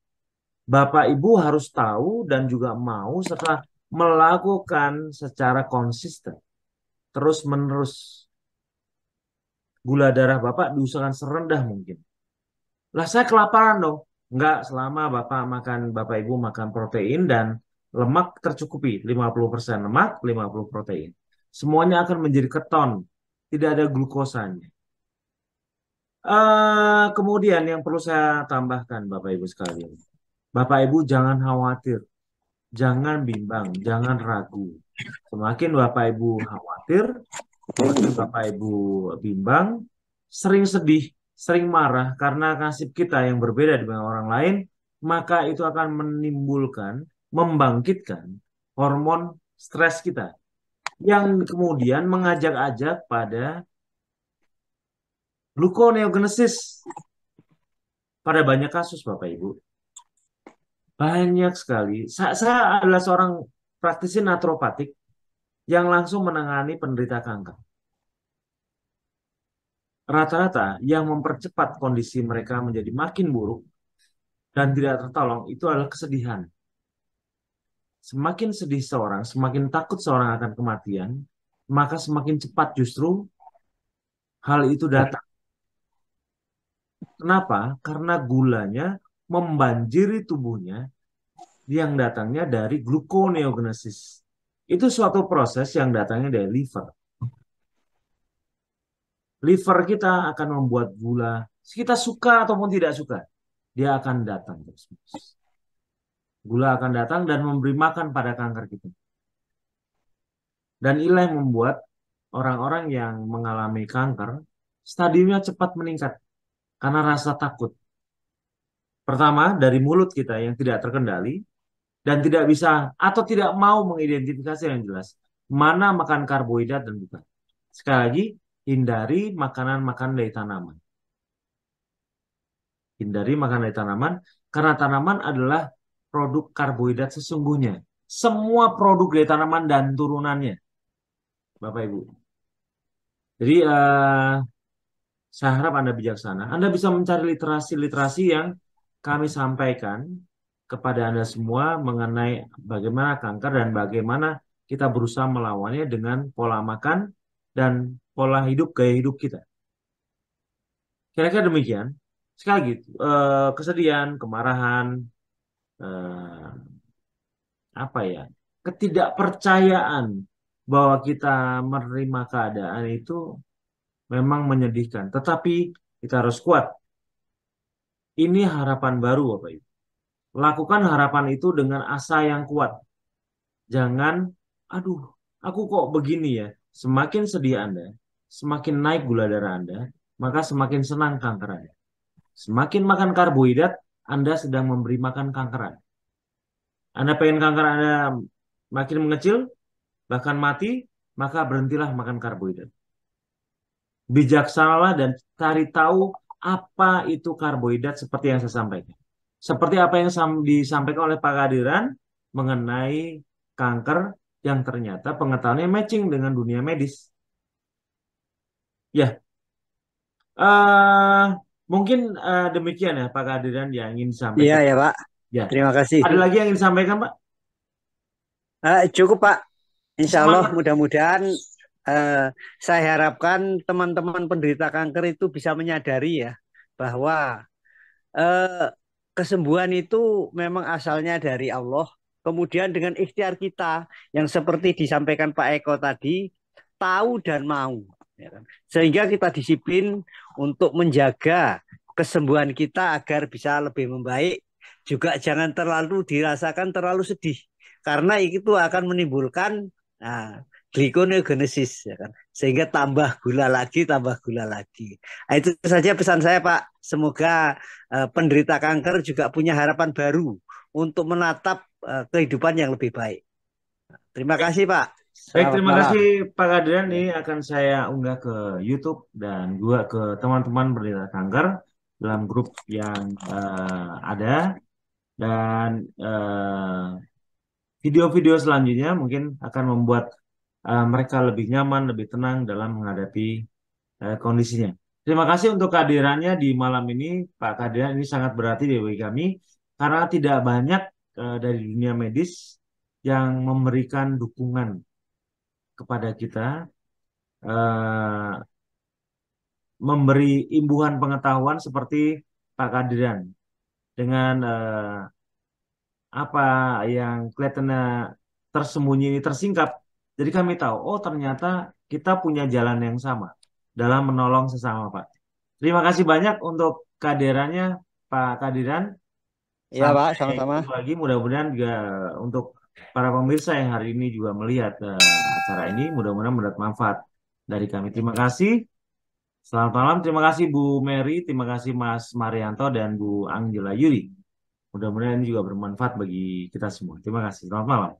Bapak Ibu harus tahu dan juga mau setelah melakukan secara konsisten. Terus-menerus. Gula darah Bapak diusahakan serendah mungkin. Lah saya kelaparan dong. Enggak, selama Bapak Ibu makan protein dan lemak tercukupi. 50% lemak, 50 protein. Semuanya akan menjadi keton. Tidak ada glukosanya. Kemudian yang perlu saya tambahkan Bapak Ibu sekalian. Bapak Ibu jangan khawatir. Jangan bimbang, jangan ragu. Semakin Bapak Ibu khawatir, semakin Bapak Ibu bimbang, sering sedih, sering marah karena nasib kita yang berbeda dengan orang lain, maka itu akan menimbulkan, membangkitkan hormon stres kita yang kemudian mengajak-ajak pada gluconeogenesis pada banyak kasus Bapak Ibu. Banyak sekali. Saya adalah seorang praktisi naturopatik yang langsung menangani penderita kanker. Rata-rata yang mempercepat kondisi mereka menjadi makin buruk dan tidak tertolong itu adalah kesedihan. Semakin sedih seorang, semakin takut seorang akan kematian, maka semakin cepat justru hal itu datang. Kenapa? Karena gulanya membanjiri tubuhnya yang datangnya dari gluconeogenesis. Itu suatu proses yang datangnya dari liver. Liver kita akan membuat gula, kita suka ataupun tidak suka, dia akan datang terus. Gula akan datang dan memberi makan pada kanker kita. Dan inilah yang membuat orang-orang yang mengalami kanker, stadiumnya cepat meningkat karena rasa takut. Pertama, dari mulut kita yang tidak terkendali dan tidak bisa atau tidak mau mengidentifikasi yang jelas mana makan karbohidrat dan bukan. Sekali lagi, hindari makanan-makanan dari tanaman. Hindari makanan dari tanaman karena tanaman adalah produk karbohidrat sesungguhnya. Semua produk dari tanaman dan turunannya, Bapak Ibu. Jadi saya harap Anda bijaksana. Anda bisa mencari literasi-literasi yang kami sampaikan kepada Anda semua mengenai bagaimana kanker dan bagaimana kita berusaha melawannya dengan pola makan dan pola hidup, gaya hidup kita. Kira-kira demikian. Sekali lagi, kesedihan, kemarahan, eh, apa ya, ketidakpercayaan bahwa kita menerima keadaan itu memang menyedihkan. Tetapi kita harus kuat. Ini harapan baru, Bapak Ibu. Lakukan harapan itu dengan asa yang kuat. Jangan, aduh, aku kok begini ya. Semakin sedih Anda, semakin naik gula darah Anda, maka semakin senang kanker Anda. Semakin makan karbohidrat, Anda sedang memberi makan kanker Anda. Anda pengen kanker Anda makin mengecil, bahkan mati, maka berhentilah makan karbohidrat. Bijaksanalah dan cari tahu apa itu karbohidrat seperti yang saya sampaikan. Seperti apa yang disampaikan oleh Pak Kadiran mengenai kanker yang ternyata pengetahuannya matching dengan dunia medis. Ya, eh mungkin demikian ya Pak Kadiran yang ingin Iya disampaikan. ya Pak, Ya, terima kasih. ada lagi yang ingin disampaikan Pak? Cukup Pak, Insya Allah Semangat. mudah-mudahan saya harapkan teman-teman penderita kanker itu bisa menyadari ya bahwa eh, kesembuhan itu memang asalnya dari Allah. Kemudian dengan ikhtiar kita yang seperti disampaikan Pak Eko tadi, tahu dan mau. Ya kan? Sehingga kita disiplin untuk menjaga kesembuhan kita agar bisa lebih membaik. Juga jangan terlalu dirasakan terlalu sedih. Karena itu akan menimbulkan nah, glikoneogenesis. Ya kan? Sehingga tambah gula lagi, tambah gula lagi. Nah, itu saja pesan saya Pak. Semoga penderita kanker juga punya harapan baru untuk menatap kehidupan yang lebih baik. Terima kasih Pak. Baik, Selamat terima malam. kasih Pak Kadiran. Ini akan saya unggah ke YouTube dan juga ke teman-teman penderita kanker dalam grup yang ada. Dan video-video selanjutnya mungkin akan membuat mereka lebih nyaman, lebih tenang dalam menghadapi kondisinya. Terima kasih untuk kehadirannya di malam ini, Pak Kadiran. Ini sangat berarti bagi kami karena tidak banyak dari dunia medis yang memberikan dukungan kepada kita, memberi imbuhan pengetahuan seperti Pak Kadiran dengan apa yang kelihatannya tersembunyi ini tersingkap. Jadi kami tahu, oh ternyata kita punya jalan yang sama dalam menolong sesama, Pak. Terima kasih banyak untuk kehadirannya, Pak Kadiran. Iya Pak, Sampai sama-sama. ketemu lagi. Mudah-mudahan juga untuk para pemirsa yang hari ini juga melihat acara ini, mudah-mudahan mendapat manfaat dari kami. Terima kasih. Selamat malam. Terima kasih Bu Mary, terima kasih Mas Marianto dan Bu Angela Yuri. Mudah-mudahan ini juga bermanfaat bagi kita semua. Terima kasih. Selamat malam.